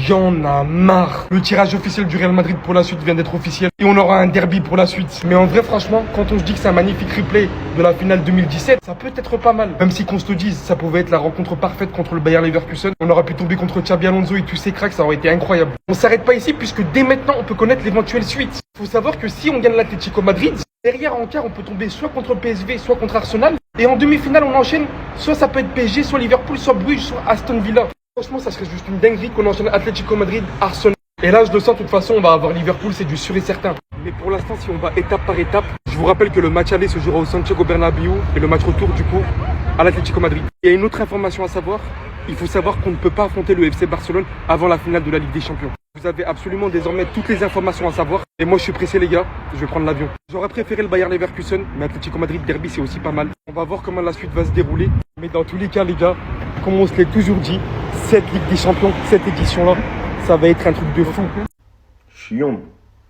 J'en ai marre. Le tirage officiel du Real Madrid pour la suite vient d'être officiel. Et on aura un derby pour la suite. Mais en vrai, franchement, quand on se dit que c'est un magnifique replay de la finale 2017, ça peut être pas mal. Même si qu'on se le dise, ça pouvait être la rencontre parfaite contre le Bayer Leverkusen. On aurait pu tomber contre Xabi Alonso et tous ces cracks, ça aurait été incroyable. On s'arrête pas ici puisque dès maintenant, on peut connaître l'éventuelle suite. Faut savoir que si on gagne l'Atlético Madrid, derrière en quart, on peut tomber soit contre PSV, soit contre Arsenal. Et en demi-finale, on enchaîne. Soit ça peut être PSG, soit Liverpool, soit Bruges, soit Aston Villa. Franchement, ça serait juste une dinguerie qu'on enchaîne Atlético Madrid, Arsenal. Et là, je le sens, de toute façon, on va avoir Liverpool, c'est du sûr et certain. Mais pour l'instant, si on va étape par étape, je vous rappelle que le match aller se jouera au Santiago Bernabéu et le match retour, du coup, à l'Atlético Madrid. Il y a une autre information à savoir. Il faut savoir qu'on ne peut pas affronter le FC Barcelone avant la finale de la Ligue des Champions. Vous avez absolument désormais toutes les informations à savoir. Et moi, je suis pressé, les gars. Je vais prendre l'avion. J'aurais préféré le Bayer Leverkusen, mais Atlético Madrid derby, c'est aussi pas mal. On va voir comment la suite va se dérouler. Mais dans tous les cas, les gars, comme on se l'est toujours dit, cette Ligue des Champions, cette édition-là, ça va être un truc de fou. Chiant.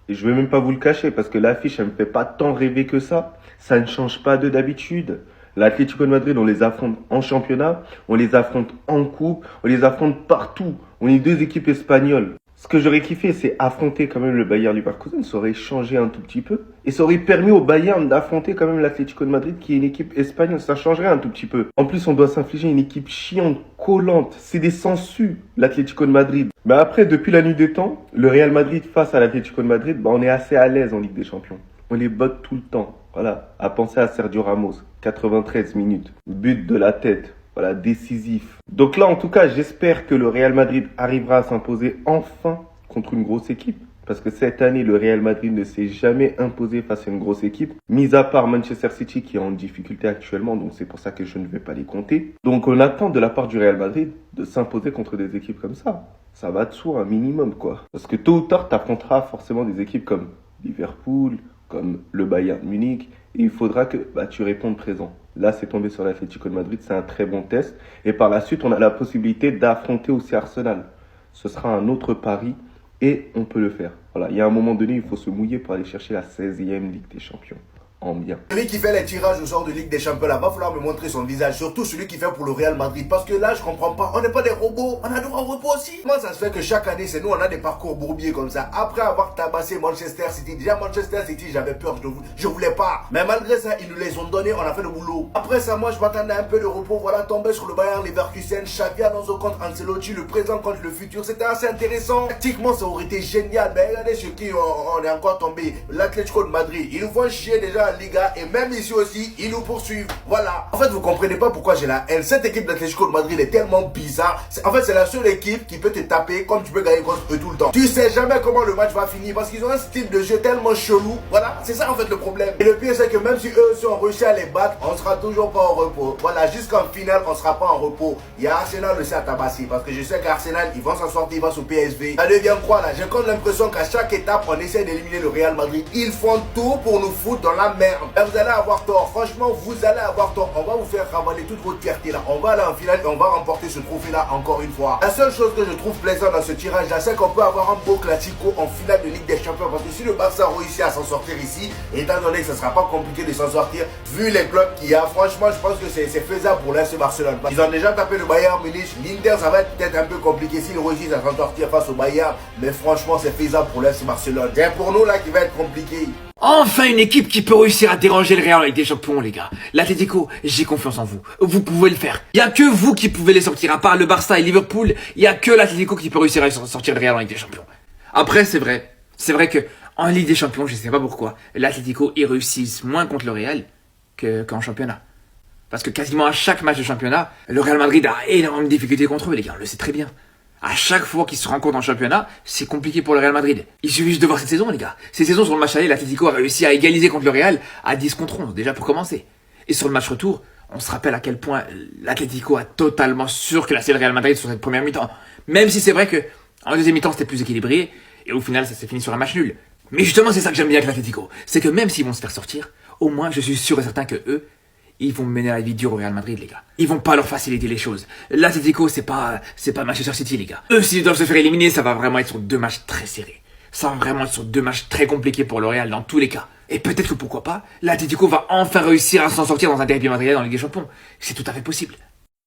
Et je vais même pas vous le cacher parce que l'affiche, elle me fait pas tant rêver que ça. Ça ne change pas de d'habitude. L'Atlético de Madrid, on les affronte en championnat, on les affronte en coupe, on les affronte partout. On est deux équipes espagnoles. Ce que j'aurais kiffé, c'est affronter quand même le Bayern Leverkusen. Ça aurait changé un tout petit peu. Et ça aurait permis au Bayern d'affronter quand même l'Atlético de Madrid, qui est une équipe espagnole. Ça changerait un tout petit peu. En plus, on doit s'infliger une équipe chiante, collante. C'est des sangsues, l'Atlético de Madrid. Mais après, depuis la nuit des temps, le Real Madrid face à l'Atlético de Madrid, on est assez à l'aise en Ligue des Champions. On les botte tout le temps. Voilà, à penser à Sergio Ramos, 93 minutes, but de la tête, voilà, décisif. Donc là, en tout cas, j'espère que le Real Madrid arrivera à s'imposer enfin contre une grosse équipe. Parce que cette année, le Real Madrid ne s'est jamais imposé face à une grosse équipe, mis à part Manchester City qui est en difficulté actuellement, donc c'est pour ça que je ne vais pas les compter. Donc on attend de la part du Real Madrid de s'imposer contre des équipes comme ça. Ça va de soi, un minimum, quoi. Parce que tôt ou tard, tu affronteras forcément des équipes comme Liverpool, comme le Bayern Munich, et il faudra que tu répondes présent. Là, c'est tombé sur l'Atlético de Madrid, c'est un très bon test. Et par la suite, on a la possibilité d'affronter aussi Arsenal. Ce sera un autre pari et on peut le faire. Voilà, il y a un moment donné, il faut se mouiller pour aller chercher la 16e Ligue des Champions. En bien. Celui qui fait les tirages au sort de Ligue des Champions, là, va falloir me montrer son visage. Surtout celui qui fait pour le Real Madrid. Parce que là, je comprends pas. On n'est pas des robots. On a droit au repos aussi. Comment ça se fait que chaque année, c'est nous, on a des parcours bourbiers comme ça. Après avoir tabassé Manchester City. Déjà, Manchester City, j'avais peur. Je voulais pas. Mais malgré ça, ils nous les ont donnés. On a fait le boulot. Après ça, moi, je m'attendais un peu de repos. Voilà, tomber sur le Bayern Leverkusen. Xabi Alonso contre Ancelotti. Le présent contre le futur. C'était assez intéressant. Tactiquement, ça aurait été génial. Mais regardez sur qui on est encore tombé. L'Atlético de Madrid. Ils nous font chier déjà en Liga. Et même ici aussi, ils nous poursuivent. Voilà. En fait, vous comprenez pas pourquoi j'ai la haine. Cette équipe d'Atlético de Madrid est tellement bizarre. En fait, c'est la seule équipe qui peut te taper comme tu peux gagner contre eux tout le temps. Tu sais jamais comment le match va finir parce qu'ils ont un style de jeu tellement chelou. Voilà, c'est ça en fait le problème. Et le pire, c'est que même si eux aussi ont réussi à les battre, on sera toujours pas en repos. Voilà, jusqu'en finale, on sera pas en repos. Il y a Arsenal aussi à tabasser parce que je sais qu'Arsenal, ils vont s'en sortir face au PSV. Ça devient quoi là? J'ai comme l'impression qu'à chaque étape, on essaie d'éliminer le Real Madrid. Ils font tout pour nous foutre dans la merde. Et vous allez avoir tort. Franchement, vous allez avoir tort. On va vous faire ravaler toute votre fierté là. On va aller en finale et on va remporter ce trophée là encore une fois. La seule chose que je trouve plaisant dans ce tirage là, c'est qu'on peut avoir un beau classico en finale de Ligue des Champions. Parce que si le Barça réussit à s'en sortir ici, étant donné que ce sera pas compliqué de s'en sortir, vu les clubs qu'il y a, franchement, je pense que c'est faisable pour l'AS Barcelone. Ils ont déjà tapé le Bayern Munich. L'Inter, ça va être peut-être un peu compliqué s'ils réussissent à s'en sortir face au Bayern. Mais franchement, c'est faisable pour l'AS Barcelone. C'est pour nous là qui va être compliqué. Enfin une équipe qui peut réussir à déranger le Real avec des champions, les gars. L'Atlético, j'ai confiance en vous. Vous pouvez le faire. Il y a que vous qui pouvez les sortir. À part le Barça et Liverpool, il y a que l'Atlético qui peut réussir à sortir le Real avec des champions. Après, c'est vrai. C'est vrai que en Ligue des Champions, je sais pas pourquoi, l'Atlético, ils réussissent moins contre le Real qu'en championnat. Parce que quasiment à chaque match de championnat, le Real Madrid a énormément de difficultés contre eux, les gars. On le sait très bien. À chaque fois qu'ils se rencontrent en championnat, c'est compliqué pour le Real Madrid. Il suffit juste de voir cette saison, les gars. Cette saison, sur le match aller, l'Atlético a réussi à égaliser contre le Real à 10 contre 11, déjà pour commencer. Et sur le match retour, on se rappelle à quel point l'Atlético a totalement surclassé le Real Madrid sur cette première mi-temps. Même si c'est vrai que en deuxième mi-temps, c'était plus équilibré, et au final, ça s'est fini sur un match nul. Mais justement, c'est ça que j'aime bien avec l'Atlético. C'est que même s'ils vont se faire sortir, au moins, je suis sûr et certain que eux, ils vont mener la vie dure au Real Madrid, les gars. Ils vont pas leur faciliter les choses. L'Atlético, c'est pas Manchester City, les gars. Eux, s'ils doivent se faire éliminer, ça va vraiment être sur 2 matchs très serrés. Ça va vraiment être sur 2 matchs très compliqués pour le Real dans tous les cas. Et peut-être que pourquoi pas, l'Atlético va enfin réussir à s'en sortir dans un derby madrilène dans la Ligue des Champions. C'est tout à fait possible.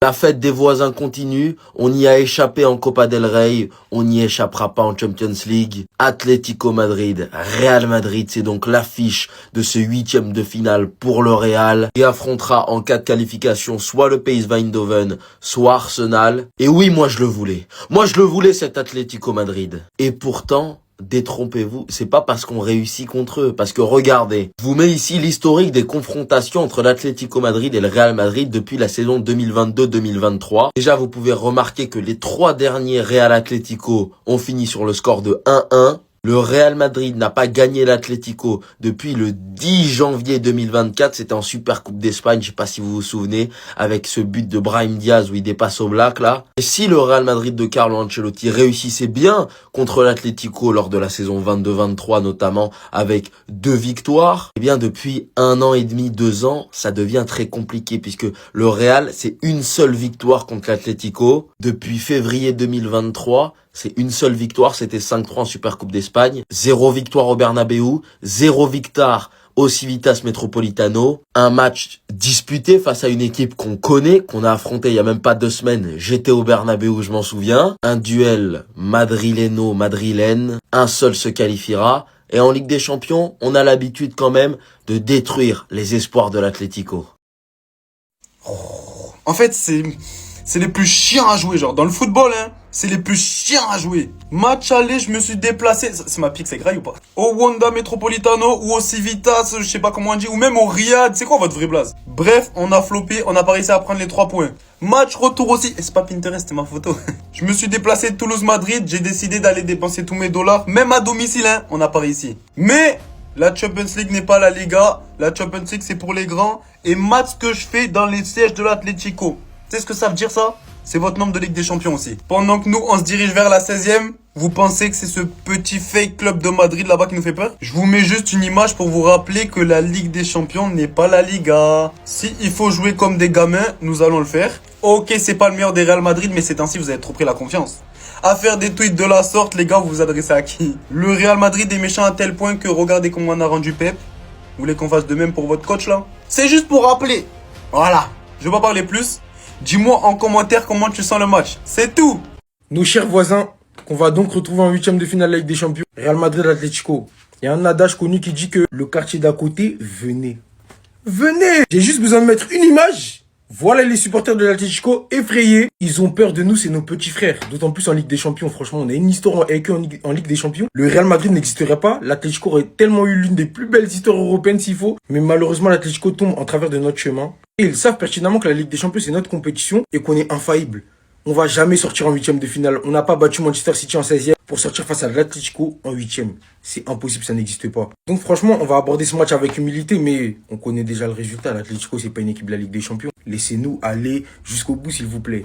La fête des voisins continue, on y a échappé en Copa del Rey, on n'y échappera pas en Champions League. Atlético Madrid, Real Madrid, c'est donc l'affiche de ce 8e de finale pour le Real, qui affrontera en cas de qualification soit le PSV Eindhoven, soit Arsenal. Et oui, moi je le voulais. Moi je le voulais cet Atlético Madrid. Et pourtant, détrompez-vous, c'est pas parce qu'on réussit contre eux, parce que regardez, je vous mets ici l'historique des confrontations entre l'Atlético Madrid et le Real Madrid depuis la saison 2022-2023. Déjà, vous pouvez remarquer que les 3 derniers Real Atlético ont fini sur le score de 1-1. Le Real Madrid n'a pas gagné l'Atlético depuis le 10 janvier 2024. C'était en Super Coupe d'Espagne, je sais pas si vous vous souvenez, avec ce but de Brahim Diaz où il dépasse au Black là. Et si le Real Madrid de Carlo Ancelotti réussissait bien contre l'Atlético lors de la saison 22-23 notamment, avec 2 victoires, eh bien depuis 1 an et demi, 2 ans, ça devient très compliqué puisque le Real, c'est une seule victoire contre l'Atlético. Depuis février 2023, c'est une seule victoire, c'était 5-3 en Super Coupe d'Espagne. 0 victoire au Bernabéu, 0 victoire au Civitas Metropolitano. Un match disputé face à une équipe qu'on connaît, qu'on a affronté il y a même pas 2 semaines. J'étais au Bernabéu, je m'en souviens. Un duel madrilène. Un seul se qualifiera. Et en Ligue des Champions, on a l'habitude quand même de détruire les espoirs de l'Atlético. En fait, c'est les plus chiants à jouer, genre. Dans le football, hein, c'est les plus chiants à jouer. Match aller, je me suis déplacé. C'est ma pique, c'est graille ou pas? Au Wanda Metropolitano ou au Civitas, je sais pas comment on dit, ou même au Riyad. C'est quoi votre vraie blase? Bref, on a floppé, on a pas réussi à prendre les 3 points. Match retour aussi. Et c'est pas Pinterest, c'est ma photo. Je me suis déplacé de Toulouse-Madrid, j'ai décidé d'aller dépenser tous mes dollars. Même à domicile, hein, on n'a pas réussi. Mais la Champions League n'est pas la Liga. La Champions League, c'est pour les grands. Et match que je fais dans les sièges de l'Atlético. Tu sais ce que ça veut dire ça? C'est votre nombre de Ligue des Champions aussi. Pendant que nous, on se dirige vers la 16e, vous pensez que c'est ce petit fake club de Madrid là-bas qui nous fait peur? Je vous mets juste une image pour vous rappeler que la Ligue des Champions n'est pas la Liga. Si il faut jouer comme des gamins, nous allons le faire. Ok, c'est pas le meilleur des Real Madrid, mais c'est ainsi vous avez trop pris la confiance. À faire des tweets de la sorte, les gars, vous vous adressez à qui? Le Real Madrid est méchant à tel point que regardez comment on a rendu Pep. Vous voulez qu'on fasse de même pour votre coach là? C'est juste pour rappeler. Voilà. Je vais pas parler plus. Dis-moi en commentaire comment tu sens le match. C'est tout. Nos chers voisins, qu'on va donc retrouver en 8e de finale de la Ligue des Champions. Real Madrid-Atlético. Il y a un adage connu qui dit que le quartier d'à côté, venez. Venez! J'ai juste besoin de mettre une image. Voilà les supporters de l'Atlético effrayés. Ils ont peur de nous, c'est nos petits frères. D'autant plus en Ligue des Champions. Franchement, on a une histoire avec eux en Ligue des Champions. Le Real Madrid n'existerait pas. L'Atlético aurait tellement eu l'une des plus belles histoires européennes s'il faut. Mais malheureusement, l'Atlético tombe en travers de notre chemin. Et ils savent pertinemment que la Ligue des Champions, c'est notre compétition et qu'on est infaillible. On va jamais sortir en 8e de finale. On n'a pas battu Manchester City en 16e pour sortir face à l'Atlético en 8e. C'est impossible, ça n'existe pas. Donc franchement, on va aborder ce match avec humilité, mais on connaît déjà le résultat. L'Atlético, c'est pas une équipe de la Ligue des Champions. Laissez-nous aller jusqu'au bout, s'il vous plaît.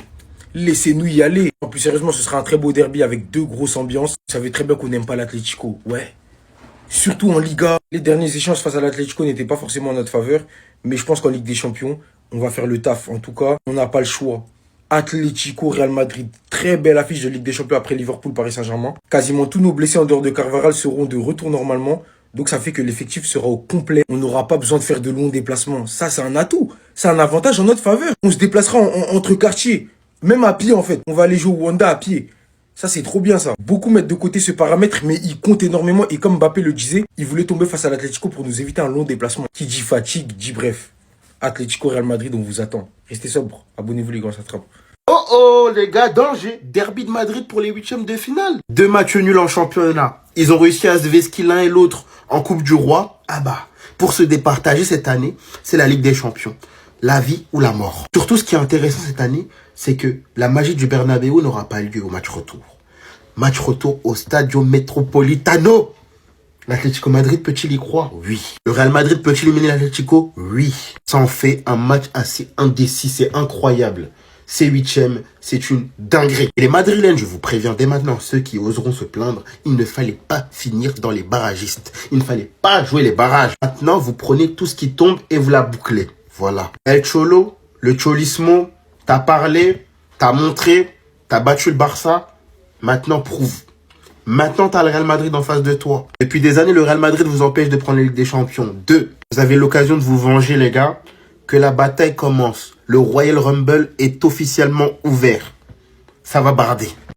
Laissez-nous y aller. En plus, sérieusement, ce sera un très beau derby avec 2 grosses ambiances. Vous savez très bien qu'on n'aime pas l'Atlético. Ouais. Surtout en Liga. Les derniers échanges face à l'Atlético n'étaient pas forcément en notre faveur. Mais je pense qu'en Ligue des Champions, on va faire le taf. En tout cas, on n'a pas le choix. Atlético, Real Madrid. Très belle affiche de Ligue des Champions après Liverpool, Paris Saint-Germain. Quasiment tous nos blessés en dehors de Carvajal seront de retour normalement. Donc ça fait que l'effectif sera au complet. On n'aura pas besoin de faire de longs déplacements. Ça, c'est un atout. C'est un avantage en notre faveur. On se déplacera entre quartiers. Même à pied, en fait. On va aller jouer au Wanda à pied. Ça, c'est trop bien, ça. Beaucoup mettent de côté ce paramètre, mais il compte énormément. Et comme Mbappé le disait, il voulait tomber face à l'Atlético pour nous éviter un long déplacement. Qui dit fatigue, dit bref. Atlético, Real Madrid, on vous attend. Restez sobre. Abonnez-vous, les gars, ça trappe. Oh les gars, danger. Derby de Madrid pour les 8e de finale. 2 matchs nuls en championnat. Ils ont réussi à se vesquiller l'un et l'autre en Coupe du Roi. Ah bah, pour se départager cette année, c'est la Ligue des Champions. La vie ou la mort. Surtout, ce qui est intéressant cette année, c'est que la magie du Bernabéu n'aura pas lieu au match retour. Match retour au Stadio Metropolitano. L'Atlético Madrid peut-il y croire? Oui. Le Real Madrid peut-il éliminer l'Atlético? Oui. Ça en fait un match assez indécis, c'est incroyable. C'est 8e, c'est une dinguerie. Et les Madrilènes, je vous préviens dès maintenant, ceux qui oseront se plaindre, il ne fallait pas finir dans les barragistes. Il ne fallait pas jouer les barrages. Maintenant, vous prenez tout ce qui tombe et vous la bouclez. Voilà. El Cholo, le Cholismo, t'as parlé, t'as montré, t'as battu le Barça. Maintenant, prouve. Maintenant, t'as le Real Madrid en face de toi. Depuis des années, le Real Madrid vous empêche de prendre la Ligue des Champions. 2. Vous avez l'occasion de vous venger, les gars. que la bataille commence. Le Royal Rumble est officiellement ouvert. Ça va barder.